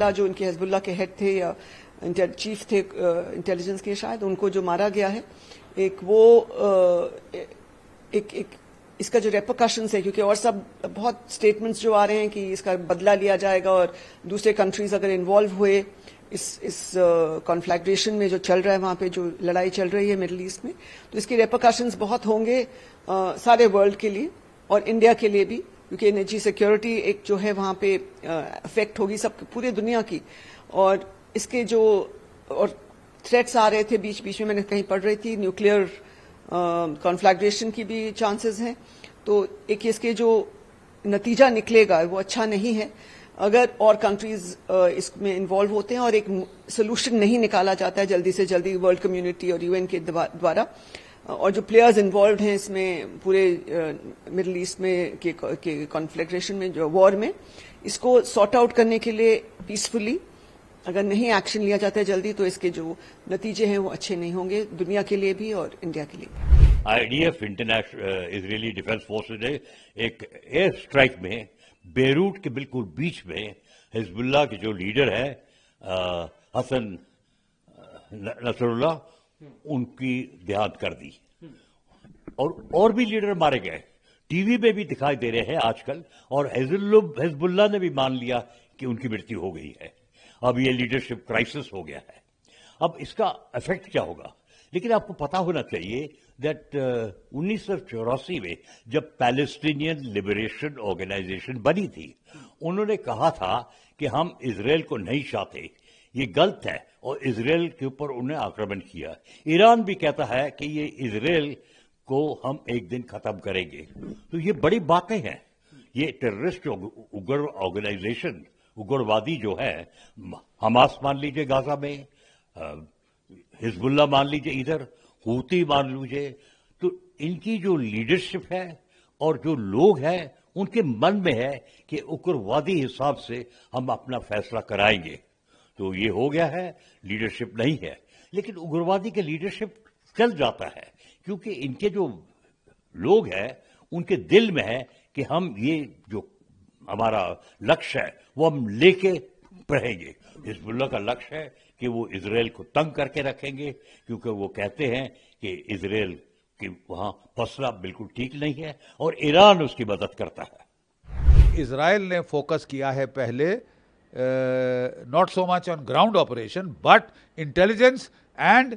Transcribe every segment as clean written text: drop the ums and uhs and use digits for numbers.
Nasrallah जो इनके Hezbollah के हेड थे या चीफ थे इंटेलिजेंस के, शायद उनको जो मारा गया है, एक वो एक इसका जो रेपरकशंस है, क्योंकि और सब बहुत स्टेटमेंट्स जो आ रहे हैं कि इसका बदला लिया जाएगा और दूसरे कंट्रीज अगर इन्वॉल्व हुए इस कॉन्फ्लैग्रेशन में जो चल रहा है, वहां पे जो लड़ाई चल रही है मिडिल ईस्ट में, तो इसके रेपरकशंस बहुत होंगे सारे वर्ल्ड के लिए और इंडिया के लिए भी, क्योंकि एनर्जी सिक्योरिटी एक जो है वहां पे अफेक्ट होगी सब पूरी दुनिया की। और इसके जो और थ्रेट्स आ रहे थे बीच बीच में, मैंने कहीं पढ़ रही थी न्यूक्लियर कॉन्फ्लैग्रेशन की भी चांसेस हैं। तो एक इसके जो नतीजा निकलेगा वो अच्छा नहीं है अगर और कंट्रीज इसमें इन्वॉल्व होते हैं और एक सोल्यूशन नहीं निकाला जाता है जल्दी से जल्दी वर्ल्ड कम्युनिटी और यूएन के द्वारा। और जो प्लेयर्स इन्वॉल्व हैं इसमें पूरे मिडिल ईस्ट में के कॉन्फ्लैग्रेशन में, जो वॉर में, इसको सॉर्ट आउट करने के लिए पीसफुली अगर नहीं एक्शन लिया जाता है जल्दी, तो इसके जो नतीजे हैं वो अच्छे नहीं होंगे दुनिया के लिए भी और इंडिया के लिए भी। IDF international Israeli defence forces ने एक एयर स्ट्राइक में बेरूट के बिल्कुल बीच में हिजबुल्लाह के जो लीडर है हसन नसरुल्लाह, उनकी देहांत कर दी और भी लीडर मारे गए। टीवी में भी दिखाई दे रहे हैं आजकल, और हिजबुल्लाह ने भी मान लिया कि उनकी मृत्यु हो गई है। अब ये लीडरशिप क्राइसिस हो गया है। अब इसका इफेक्ट क्या होगा? लेकिन आपको पता होना चाहिए दैट 1984 में जब पैलेस्टीनियन लिबरेशन ऑर्गेनाइजेशन बनी थी, उन्होंने कहा था कि हम इजराइल को नहीं चाहते, ये गलत है, और इजराइल के ऊपर उन्हें आक्रमण किया। ईरान भी कहता है कि ये इजराइल को हम एक दिन खत्म करेंगे। तो ये बड़ी बातें हैं। ये टेररिस्ट उग्र ऑर्गेनाइजेशन, उग्रवादी जो है, हमास मान लीजिए गाजा में, हिजबुल्लाह मान लीजिए इधर, हूती मान लीजिए, तो इनकी जो लीडरशिप है और जो लोग हैं उनके मन में है कि उग्रवादी हिसाब से हम अपना फैसला कराएंगे। तो ये हो गया है, लीडरशिप नहीं है। लेकिन उग्रवादी के लीडरशिप चल जाता है, क्योंकि इनके जो लोग हैं उनके दिल में है कि हम ये जो हमारा लक्ष्य है वो हम लेके रहेंगे। हिजबुल्लाह का लक्ष्य है कि वो इजराइल को तंग करके रखेंगे, क्योंकि वो कहते हैं कि इजराइल की वहां फसला बिल्कुल ठीक नहीं है और ईरान उसकी मदद करता है। इजराइल ने फोकस किया है पहले not so much on ground operation but intelligence and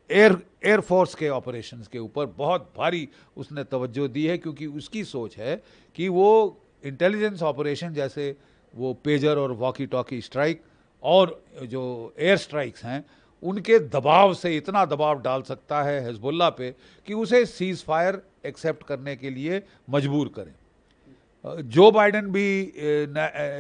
air force के ऑपरेशंस के ऊपर बहुत भारी उसने तवज्जो दी है, क्योंकि उसकी सोच है कि वो इंटेलिजेंस ऑपरेशन जैसे वो पेजर और वॉकी टॉकी स्ट्राइक और जो एयर स्ट्राइक्स हैं, उनके दबाव से इतना दबाव डाल सकता है हिजबुल्लाह पे कि उसे सीज फायर एक्सेप्ट करने के लिए मजबूर करें। जो बाइडेन भी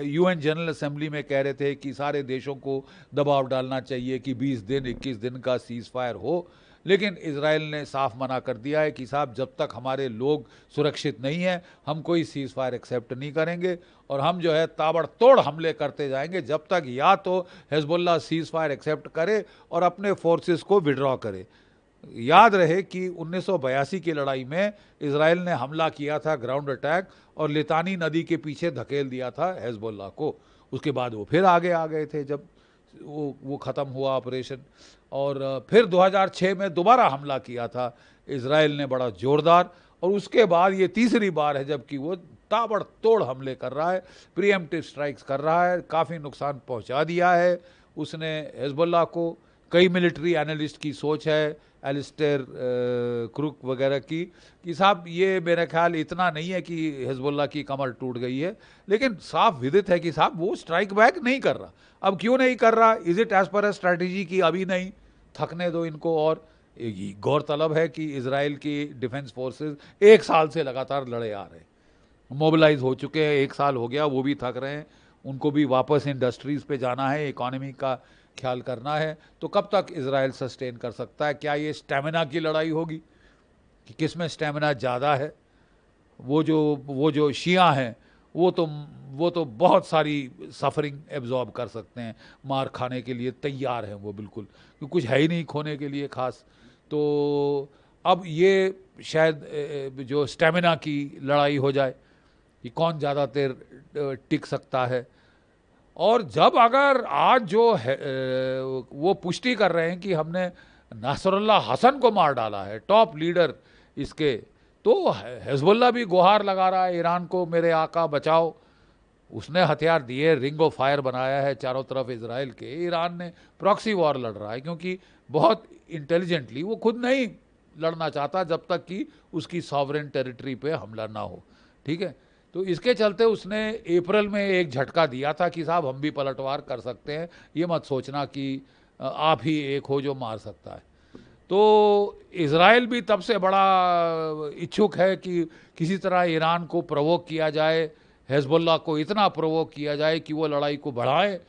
यूएन जनरल असेंबली में कह रहे थे कि सारे देशों को दबाव डालना चाहिए कि 20 दिन 21 दिन का सीज फायर हो, लेकिन इजराइल ने साफ मना कर दिया है कि साहब जब तक हमारे लोग सुरक्षित नहीं हैं हम कोई सीज फायर एक्सेप्ट नहीं करेंगे और हम जो है ताबड़तोड़ हमले करते जाएंगे जब तक या तो हिजबुल्लाह सीज फायर एक्सेप्ट करे और अपने फोर्सेस को विड्रॉ करे। याद रहे कि 1982 की लड़ाई में इजराइल ने हमला किया था, ग्राउंड अटैक, और लितानी नदी के पीछे धकेल दिया था हिजबुल्लाह को। उसके बाद वो फिर आगे आ गए थे जब वो ख़त्म हुआ ऑपरेशन, और फिर 2006 में दोबारा हमला किया था इजराइल ने बड़ा ज़ोरदार, और उसके बाद ये तीसरी बार है जबकि वो ताबड़तोड़ हमले कर रहा है, प्रीएम्प्टिव स्ट्राइक्स कर रहा है, काफ़ी नुकसान पहुंचा दिया है उसने हिजबुल्लाह को। कई मिलिट्री एनालिस्ट की सोच है, एलिस्टेयर क्रुक वगैरह की, कि साहब ये मेरा ख्याल इतना नहीं है कि हिजबुल्लाह की कमर टूट गई है, लेकिन साफ विदित है कि साहब वो स्ट्राइक बैक नहीं कर रहा। अब क्यों नहीं कर रहा? Is it as per strategy की अभी नहीं, थकने दो इनको। और गौरतलब है कि इजराइल की डिफेंस फोर्सेस 1 साल से लगातार लड़े आ रहे हैं, मोबिलाइज हो चुके हैं, 1 साल हो गया, वो भी थक रहे हैं, उनको भी वापस इंडस्ट्रीज पे जाना है, इकोनॉमी का ख्याल करना है। तो कब तक इजराइल सस्टेन कर सकता है? क्या ये स्टेमिना की लड़ाई होगी कि किस में स्टेमिना ज़्यादा है? वो जो शिया हैं वो तो बहुत सारी सफरिंग एब्जॉर्ब कर सकते हैं, मार खाने के लिए तैयार हैं वो बिल्कुल, क्योंकि कुछ है ही नहीं खोने के लिए खास। तो अब ये शायद जो स्टेमिना की लड़ाई हो जाए कि कौन ज़्यादा देर टिक सकता है। और जब अगर आज जो है वो पुष्टि कर रहे हैं कि हमने नासरुल्लाह हसन को मार डाला है, टॉप लीडर इसके, तो हिजबुल्लाह भी गुहार लगा रहा है ईरान को, मेरे आका बचाओ। उसने हथियार दिए, रिंग ऑफ फायर बनाया है चारों तरफ इजराइल के। ईरान ने प्रॉक्सी वॉर लड़ रहा है, क्योंकि बहुत इंटेलिजेंटली वो खुद नहीं लड़ना चाहता जब तक कि उसकी सॉवरेन टेरिटरी पे हमला ना हो, ठीक है। तो इसके चलते उसने अप्रैल में एक झटका दिया था कि साहब हम भी पलटवार कर सकते हैं, ये मत सोचना कि आप ही एक हो जो मार सकता है। तो इजराइल भी तब से बड़ा इच्छुक है कि किसी तरह ईरान को प्रोवोक किया जाए, हिजबुल्लाह को इतना प्रोवोक किया जाए कि वो लड़ाई को बढ़ाए,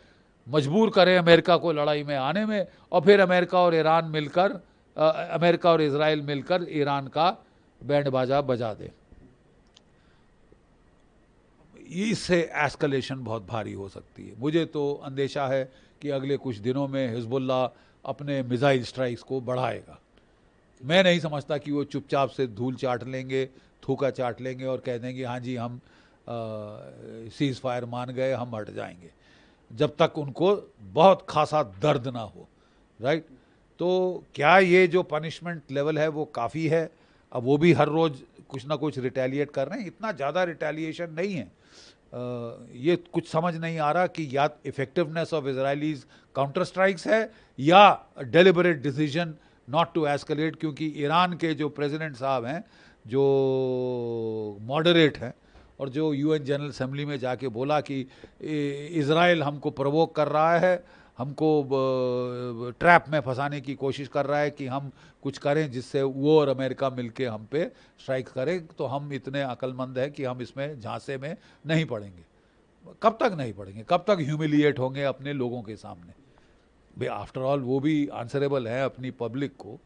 मजबूर करें अमेरिका को लड़ाई में आने में, और फिर अमेरिका और ईरान मिलकर अमेरिका और इजराइल मिलकर ईरान का बैंड बाजा बजा दें। इससे एस्कलेशन बहुत भारी हो सकती है। मुझे तो अंदेशा है कि अगले कुछ दिनों में हिजबुल्लाह अपने मिसाइल स्ट्राइक्स को बढ़ाएगा। मैं नहीं समझता कि वो चुपचाप से धूल चाट लेंगे, थूका चाट लेंगे और कह देंगे हाँ जी हम सीज फायर मान गए, हम हट जाएंगे, जब तक उनको बहुत खासा दर्द ना हो, राइट। तो क्या ये जो पनिशमेंट लेवल है वो काफ़ी है? अब वो भी हर रोज़ कुछ ना कुछ रिटेलिएट कर रहे हैं, इतना ज़्यादा रिटेलिएशन नहीं है। ये कुछ समझ नहीं आ रहा कि या effectiveness of Israelis counter strikes है या deliberate decision not to escalate, क्योंकि ईरान के जो प्रेसिडेंट साहब हैं, जो मॉडरेट हैं और जो यूएन जनरल असेंबली में जाके बोला कि इजराइल हमको प्रवोक कर रहा है, हमको ट्रैप में फंसाने की कोशिश कर रहा है कि हम कुछ करें जिससे वो और अमेरिका मिलके हम पे स्ट्राइक करें, तो हम इतने अक्लमंद हैं कि हम इसमें झांसे में नहीं पड़ेंगे। कब तक नहीं पड़ेंगे? कब तक ह्यूमिलिएट होंगे अपने लोगों के सामने? भाई आफ्टर ऑल वो भी आंसरेबल है अपनी पब्लिक को।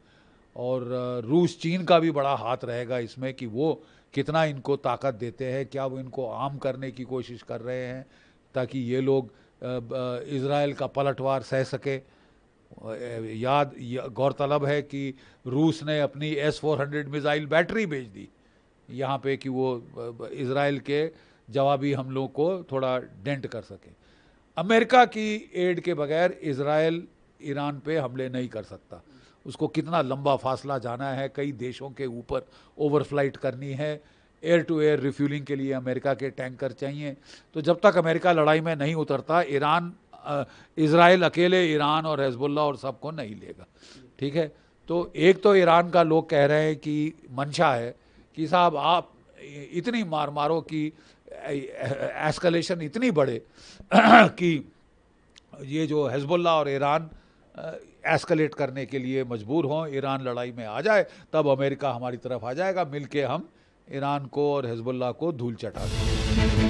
और रूस चीन का भी बड़ा हाथ रहेगा इसमें कि वो कितना इनको ताकत देते हैं, क्या वो इनको आर्म करने की कोशिश कर रहे हैं ताकि ये लोग इजराइल का पलटवार सह सके। गौरतलब है कि रूस ने अपनी S-400 मिसाइल बैटरी भेज दी यहाँ पे कि वो इजराइल के जवाबी हमलों को थोड़ा डेंट कर सके। अमेरिका की एड के बगैर इजराइल ईरान पे हमले नहीं कर सकता। उसको कितना लंबा फासला जाना है, कई देशों के ऊपर ओवरफ्लाइट करनी है, एयर टू एयर रिफ्यूलिंग के लिए अमेरिका के टैंकर चाहिए। तो जब तक अमेरिका लड़ाई में नहीं उतरता, इजराइल अकेले ईरान और हिजबुल्लाह और सबको नहीं लेगा, ठीक है। तो एक तो ईरान का लोग कह रहे हैं कि मंशा है कि साहब आप इतनी मार मारो कि एस्केलेशन इतनी बढ़े कि ये जो हिजबुल्लाह और ईरान एस्केलेट करने के लिए मजबूर हों, ईरान लड़ाई में आ जाए, तब अमेरिका हमारी तरफ आ जाएगा, मिलके हम ईरान को और हिजबुल्लाह को धूल चटा देंगे।